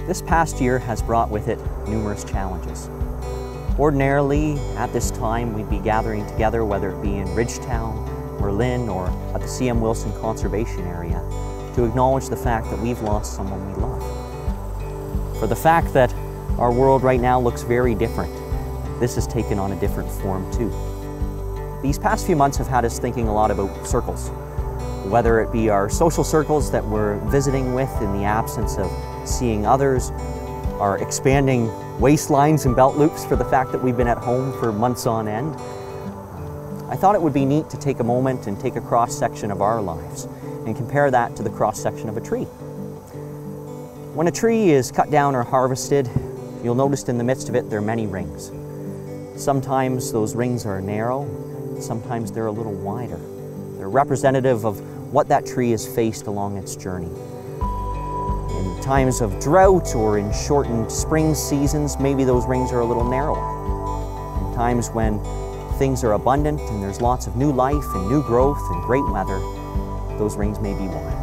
This past year has brought with it numerous challenges. Ordinarily, at this time, we'd be gathering together, whether it be in Ridgetown, Merlin, or at the C.M. Wilson Conservation Area, to acknowledge the fact that we've lost someone we love. For the fact that our world right now looks very different, this has taken on a different form too. These past few months have had us thinking a lot about circles, whether it be our social circles that we're visiting with in the absence of seeing others, our expanding waistlines and belt loops for the fact that we've been at home for months on end. I thought it would be neat to take a moment and take a cross-section of our lives and compare that to the cross-section of a tree. When a tree is cut down or harvested, you'll notice in the midst of it there are many rings. Sometimes those rings are narrow, sometimes they're a little wider. They're representative of what that tree has faced along its journey. In times of drought or in shortened spring seasons, maybe those rings are a little narrower. In times when things are abundant and there's lots of new life and new growth and great weather, those rings may be wider.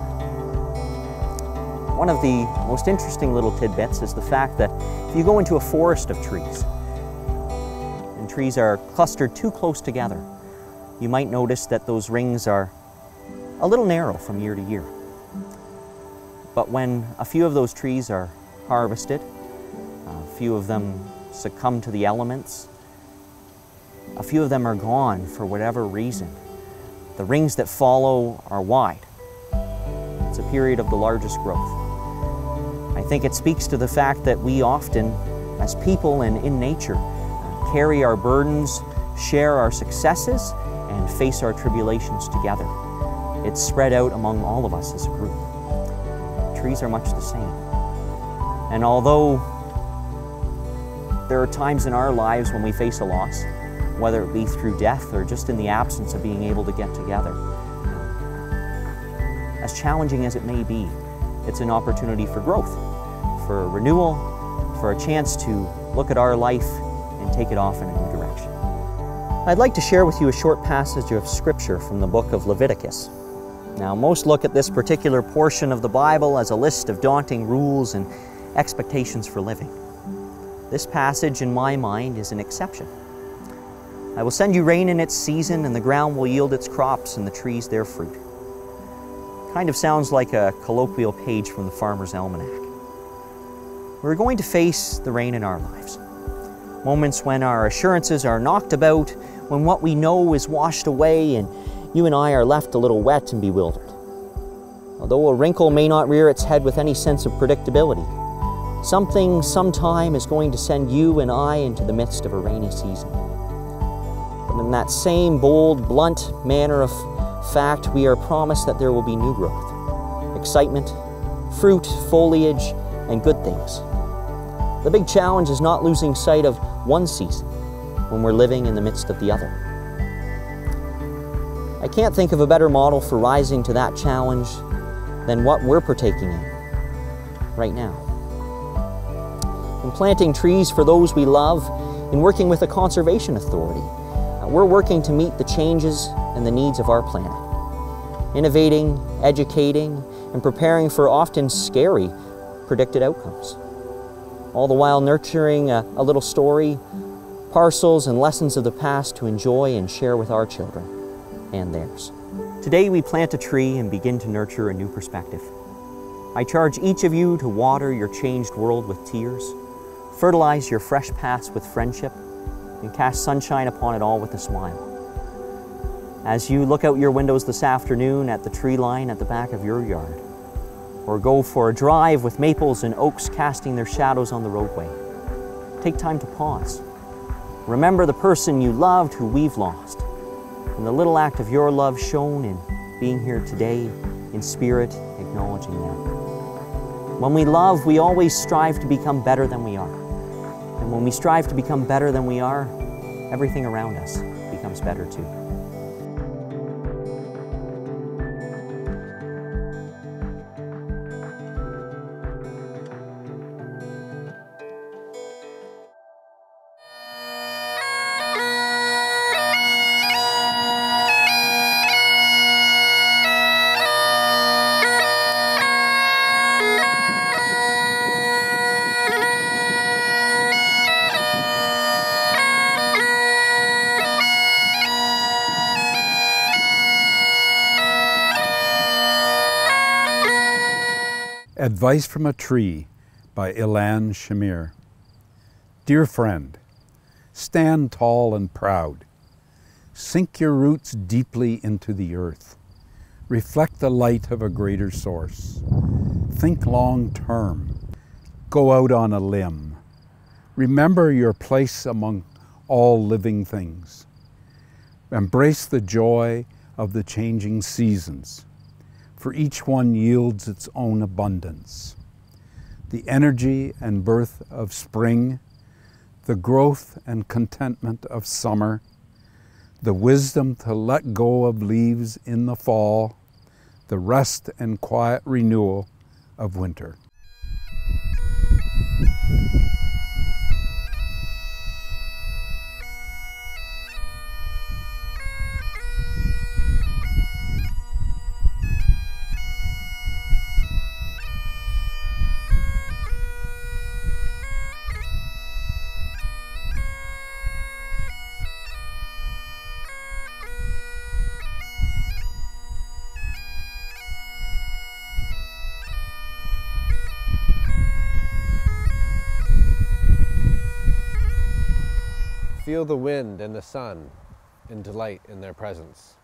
One of the most interesting little tidbits is the fact that if you go into a forest of trees, and trees are clustered too close together, you might notice that those rings are a little narrow from year to year. But when a few of those trees are harvested, a few of them succumb to the elements, a few of them are gone for whatever reason, the rings that follow are wide. It's a period of the largest growth. I think it speaks to the fact that we often, as people and in nature, carry our burdens, share our successes, and face our tribulations together. It's spread out among all of us as a group. Trees are much the same. And although there are times in our lives when we face a loss, whether it be through death or just in the absence of being able to get together, as challenging as it may be, it's an opportunity for growth, for renewal, for a chance to look at our life and take it off in a new direction. I'd like to share with you a short passage of scripture from the book of Leviticus. Now, most look at this particular portion of the Bible as a list of daunting rules and expectations for living. This passage, in my mind, is an exception. I will send you rain in its season, and the ground will yield its crops, and the trees their fruit. Kind of sounds like a colloquial page from the Farmer's Almanac. We're going to face the rain in our lives. Moments when our assurances are knocked about, when what we know is washed away, and you and I are left a little wet and bewildered. Although a wrinkle may not rear its head with any sense of predictability, something sometime is going to send you and I into the midst of a rainy season. But in that same bold, blunt manner of fact, we are promised that there will be new growth, excitement, fruit, foliage, and good things. The big challenge is not losing sight of one season when we're living in the midst of the other. I can't think of a better model for rising to that challenge than what we're partaking in right now. In planting trees for those we love, in working with a conservation authority, we're working to meet the changes and the needs of our planet. Innovating, educating, and preparing for often scary predicted outcomes. All the while nurturing a little story, parcels and lessons of the past to enjoy and share with our children and theirs. Today we plant a tree and begin to nurture a new perspective. I charge each of you to water your changed world with tears, fertilize your fresh paths with friendship, and cast sunshine upon it all with a smile. As you look out your windows this afternoon at the tree line at the back of your yard, or go for a drive with maples and oaks casting their shadows on the roadway, take time to pause. Remember the person you loved who we've lost, and the little act of your love shown in being here today, in spirit, acknowledging them. When we love, we always strive to become better than we are. And when we strive to become better than we are, everything around us becomes better too. Advice from a Tree by Ilan Shamir. Dear friend, stand tall and proud. Sink your roots deeply into the earth. Reflect the light of a greater source. Think long term. Go out on a limb. Remember your place among all living things. Embrace the joy of the changing seasons, for each one yields its own abundance. The energy and birth of spring, the growth and contentment of summer, the wisdom to let go of leaves in the fall, the rest and quiet renewal of winter. Feel the wind and the sun and delight in their presence.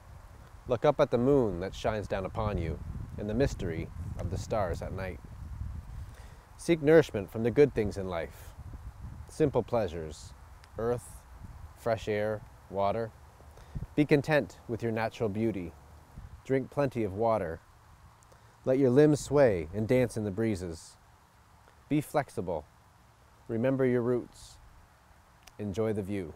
Look up at the moon that shines down upon you and the mystery of the stars at night. Seek nourishment from the good things in life. Simple pleasures, earth, fresh air, water. Be content with your natural beauty. Drink plenty of water. Let your limbs sway and dance in the breezes. Be flexible. Remember your roots. Enjoy the view.